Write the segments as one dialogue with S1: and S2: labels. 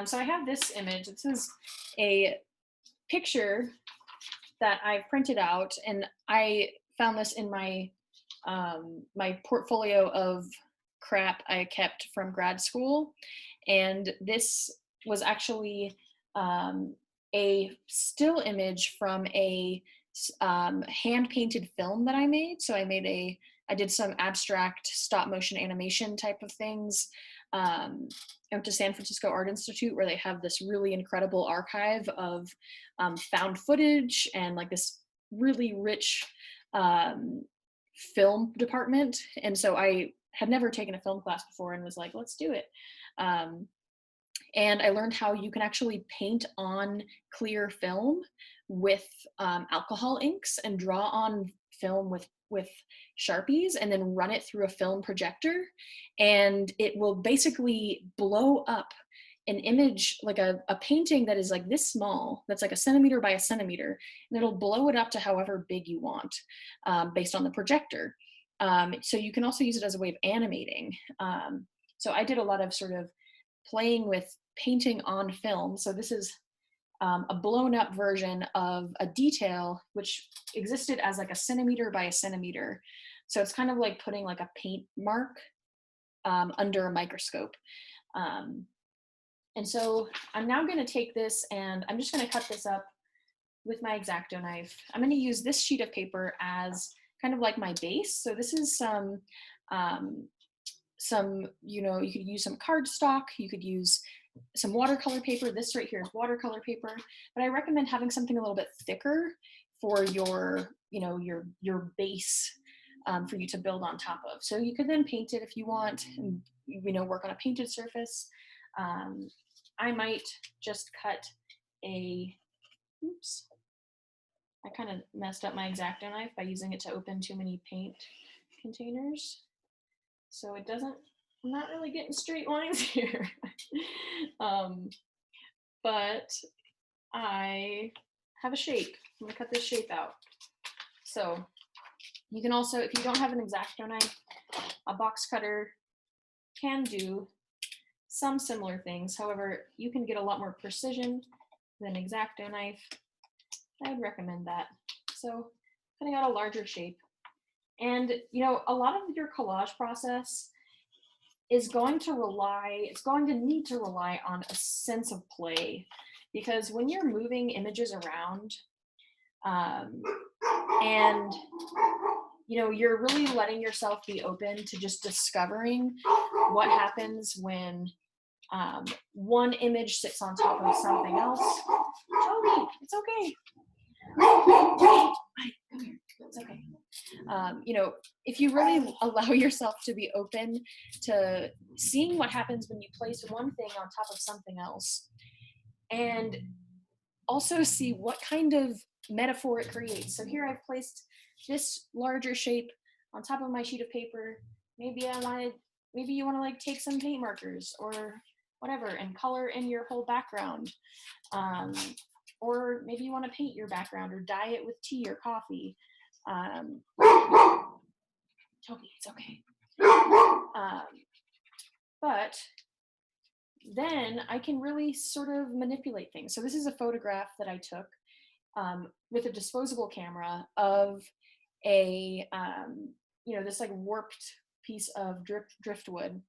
S1: So I have this image. This is a picture that I've printed out, and I found this in my portfolio of crap I kept from grad school, and this was actually um, a still image from a hand painted film that I made. So I did some abstract stop motion animation type of things. I went to San Francisco Art Institute where they have this really incredible archive of found footage and like this really rich um, film department. And so I had never taken a film class before and was like, let's do it. Um, and I learned how you can actually paint on clear film with alcohol inks and draw on film with Sharpies and then run it through a film projector, and it will basically blow up an image, like a painting that is like this small, that's like a centimeter by a centimeter, and it'll blow it up to however big you want based on the projector. So you can also use it as a way of animating. So I did a lot of sort of playing with painting on film. So this is a blown up version of a detail which existed as like a centimeter by a centimeter. So it's kind of like putting like a paint mark under a microscope. Um, and so I'm now going to take this and I'm just going to cut this up with my X-Acto knife. I'm going to use this sheet of paper as kind of like my base. So this is some, you know, you could use some cardstock, you could use some watercolor paper. This right here is watercolor paper, but I recommend having something a little bit thicker for your, you know, your base for you to build on top of. So you could then paint it if you want, and you know, work on a painted surface. I might just cut a, oops, I kind of messed up my X-Acto knife by using it to open too many paint containers. So it doesn't, I'm not really getting straight lines here. But I have a shape. I'm gonna cut this shape out. So you can also, if you don't have an X-Acto knife, a box cutter can do some similar things. However, you can get a lot more precision than an X-Acto knife. I would recommend that. So cutting out a larger shape. And you know, a lot of your collage process is going to rely, it's going to need to rely on a sense of play, because when you're moving images around and you know, you're really letting yourself be open to just discovering what happens when one image sits on top of something else. Toby, it's okay. Come here. It's okay. You know, if you really allow yourself to be open to seeing what happens when you place one thing on top of something else, and also see what kind of metaphor it creates. So here I've placed this larger shape on top of my sheet of paper. Maybe you want to like take some paint markers or whatever and color in your whole background. Or maybe you want to paint your background or dye it with tea or coffee. Toby, it's okay. But then I can really sort of manipulate things. So this is a photograph that I took with a disposable camera of a, you know, this like warped piece of driftwood.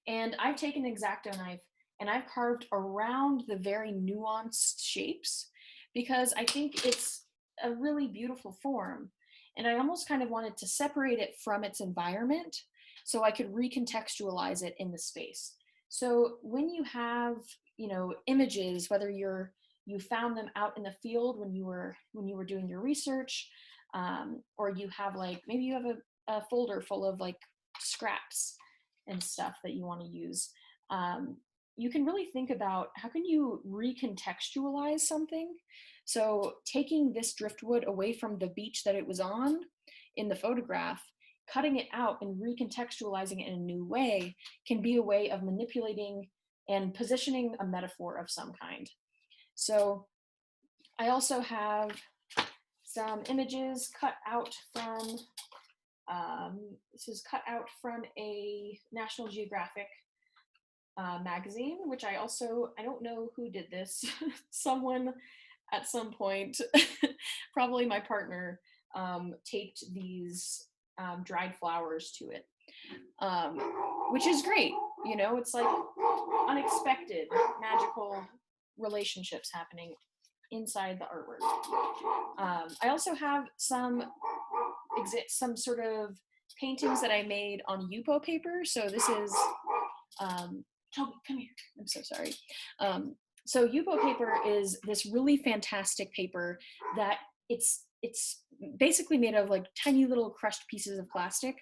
S1: And I've taken an X-Acto knife and I've carved around the very nuanced shapes because I think it's a really beautiful form. And I almost kind of wanted to separate it from its environment so I could recontextualize it in the space. So when you have, you know, images, whether you found them out in the field when you were doing your research, or you have like maybe you have a folder full of like scraps and stuff that you want to use. You can really think about how can you recontextualize something. So taking this driftwood away from the beach that it was on in the photograph, cutting it out and recontextualizing it in a new way can be a way of manipulating and positioning a metaphor of some kind. So I also have some images cut out from, this is cut out from a National Geographic magazine, which I don't know who did this. Someone at some point, probably my partner, taped these dried flowers to it, um, which is great. You know, it's like unexpected, magical relationships happening inside the artwork. I also have some sort of paintings that I made on Yupo paper. So this is Toby, come here. I'm so sorry. So Yupo paper is this really fantastic paper that it's basically made of like tiny little crushed pieces of plastic,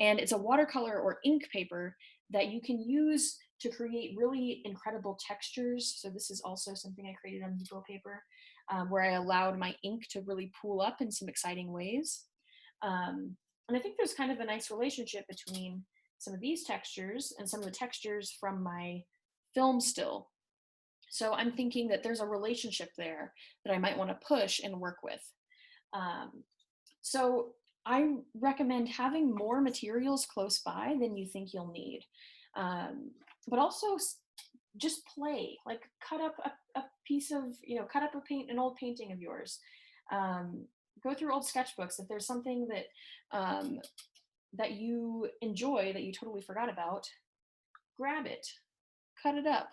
S1: and it's a watercolor or ink paper that you can use to create really incredible textures. So this is also something I created on Yupo paper, where I allowed my ink to really pool up in some exciting ways. And I think there's kind of a nice relationship between some of these textures and some of the textures from my film still. So I'm thinking that there's a relationship there that I might want to push and work with. So I recommend having more materials close by than you think you'll need. But also just play, like cut up a piece of, cut up an old painting of yours. Go through old sketchbooks. If there's something that you enjoy that you totally forgot about, grab it, cut it up.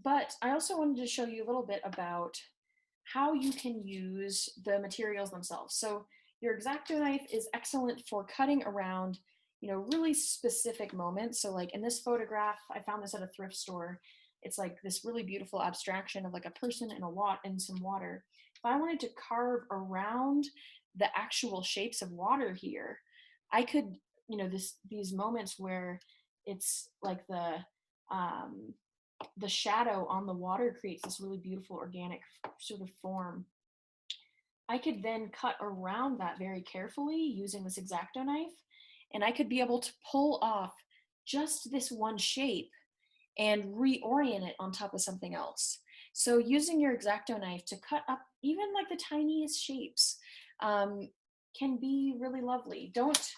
S1: But I also wanted to show you a little bit about how you can use the materials themselves. So your X-Acto knife is excellent for cutting around, really specific moments. So like in this photograph, I found this at a thrift store. It's like this really beautiful abstraction of like a person in some water. If I wanted to carve around the actual shapes of water here, I could, these moments where it's like the shadow on the water creates this really beautiful organic sort of form. I could then cut around that very carefully using this X-Acto knife, and I could be able to pull off just this one shape and reorient it on top of something else. So using your X-Acto knife to cut up even like the tiniest shapes can be really lovely. Don't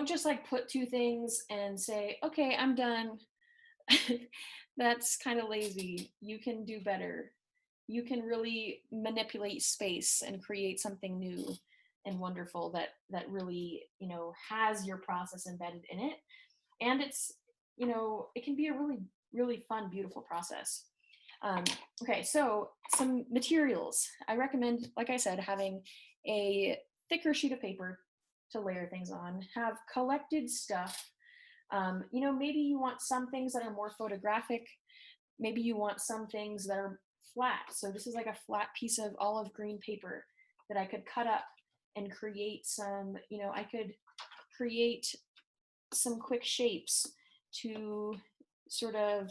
S1: just like put two things and say, okay, I'm done. That's kind of lazy. You can do better. You can really manipulate space and create something new and wonderful that really, has your process embedded in it. And it's, it can be a really, really fun, beautiful process. Okay, so some materials. I recommend, like I said, having a thicker sheet of paper to layer things on, have collected stuff. Maybe you want some things that are more photographic. Maybe you want some things that are flat. So this is like a flat piece of olive green paper that I could cut up and create some, I could create some quick shapes to sort of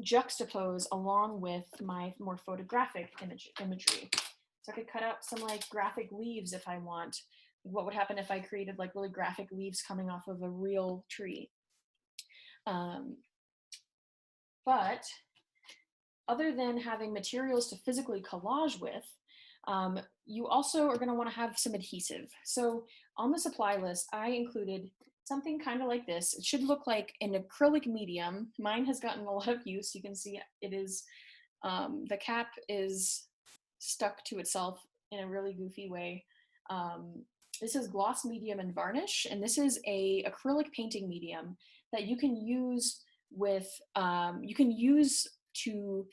S1: juxtapose along with my more photographic imagery. So I could cut out some like graphic leaves if I want. What would happen if I created like really graphic leaves coming off of a real tree? But other than having materials to physically collage with, you also are going to want to have some adhesive. So on the supply list, I included something kind of like this. It should look like an acrylic medium. Mine has gotten a lot of use. You can see it is, the cap is stuck to itself in a really goofy way. This is gloss medium and varnish, and this is a acrylic painting medium that you can use with, to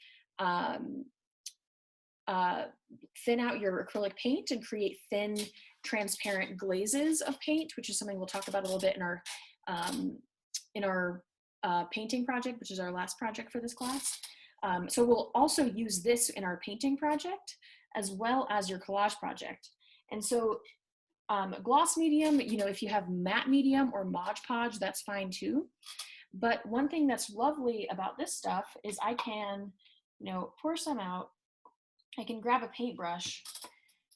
S1: thin out your acrylic paint and create thin, transparent glazes of paint, which is something we'll talk about a little bit in our painting project, which is our last project for this class. So we'll also use this in our painting project as well as your collage project. And so gloss medium, if you have matte medium or Mod Podge, that's fine too. But one thing that's lovely about this stuff is I can, pour some out. I can grab a paintbrush,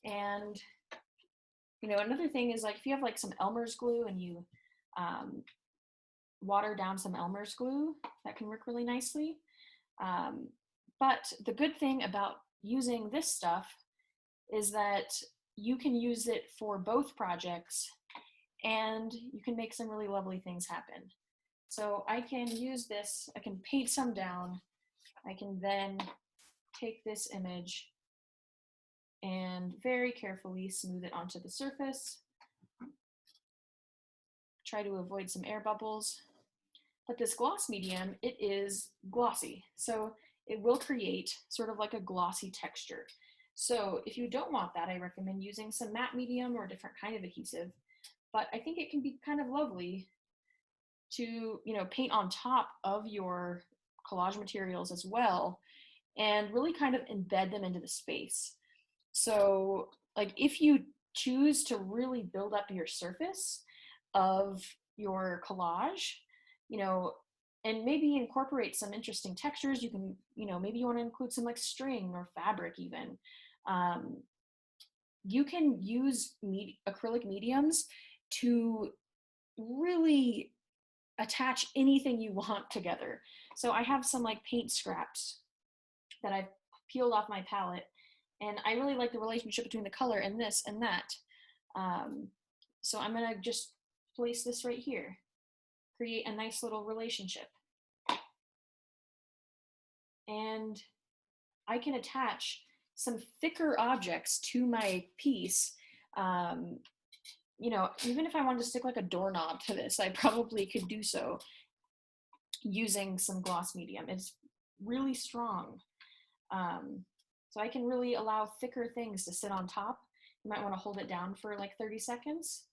S1: and, another thing is like if you have like some Elmer's glue and you water down some Elmer's glue, that can work really nicely. But the good thing about using this stuff is that you can use it for both projects and you can make some really lovely things happen. So I can use this, I can paint some down. I can then take this image and very carefully smooth it onto the surface. Try to avoid some air bubbles. But this gloss medium, it is glossy. So it will create sort of like a glossy texture. So if you don't want that, I recommend using some matte medium or a different kind of adhesive. But I think it can be kind of lovely to, paint on top of your collage materials as well and really kind of embed them into the space. So like if you choose to really build up your surface of your collage, and maybe incorporate some interesting textures, you can, maybe you want to include some like string or fabric even. You can use acrylic mediums to really attach anything you want together. So I have some like paint scraps that I've peeled off my palette, and I really like the relationship between the color and this and that. So I'm gonna just place this right here, create a nice little relationship. And I can attach some thicker objects to my piece. Even if I wanted to stick like a doorknob to this, I probably could do so using some gloss medium. It's really strong. So I can really allow thicker things to sit on top. You might want to hold it down for like 30 seconds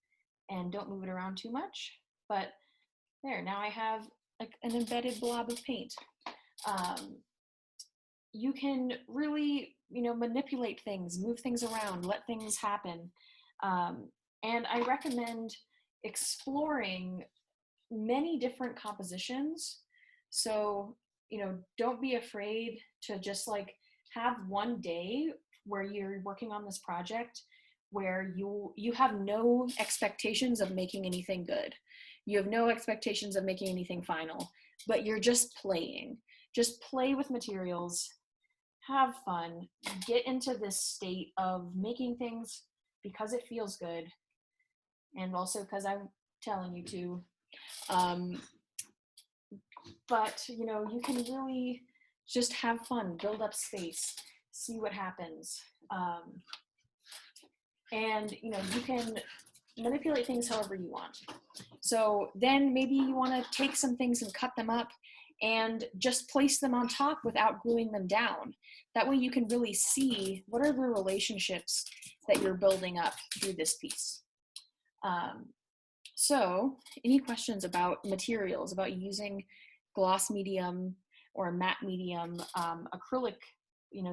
S1: and don't move it around too much. But there, now I have like an embedded blob of paint. You can really, manipulate things, move things around, let things happen. And I recommend exploring many different compositions. So, don't be afraid to just like have one day where you're working on this project where you have no expectations of making anything good. You have no expectations of making anything final, but you're just playing. Just play with materials, have fun, get into this state of making things because it feels good and also because I'm telling you to. But you can really just have fun, build up space, see what happens. And you can manipulate things however you want. So then maybe you want to take some things and cut them up and just place them on top without gluing them down. That way you can really see what are the relationships that you're building up through this piece. So any questions about materials, about using gloss medium or matte medium, acrylic,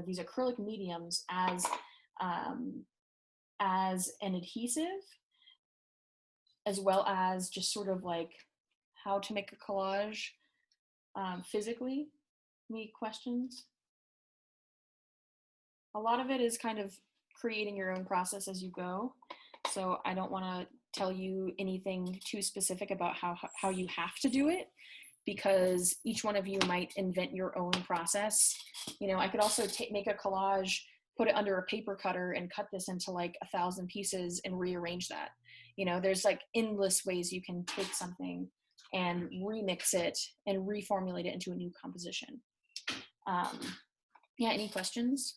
S1: these acrylic mediums as an adhesive, as well as just sort of like how to make a collage physically? Any questions? A lot of it is kind of creating your own process as you go. So I don't want to tell you anything too specific about how you have to do it, because each one of you might invent your own process. I could also make a collage, put it under a paper cutter and cut this into like 1,000 pieces and rearrange that. There's like endless ways you can take something and remix it and reformulate it into a new composition. Yeah, any questions?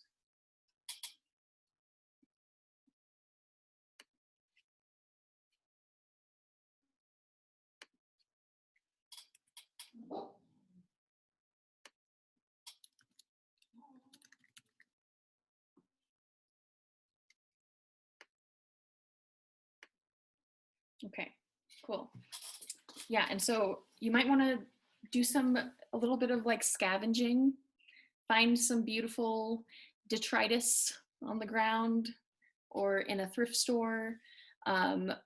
S1: Okay, cool. Yeah, and so you might want to do a little bit of like scavenging, find some beautiful detritus on the ground or in a thrift store.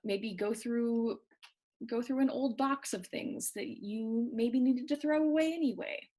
S1: Maybe go through an old box of things that you maybe needed to throw away anyway.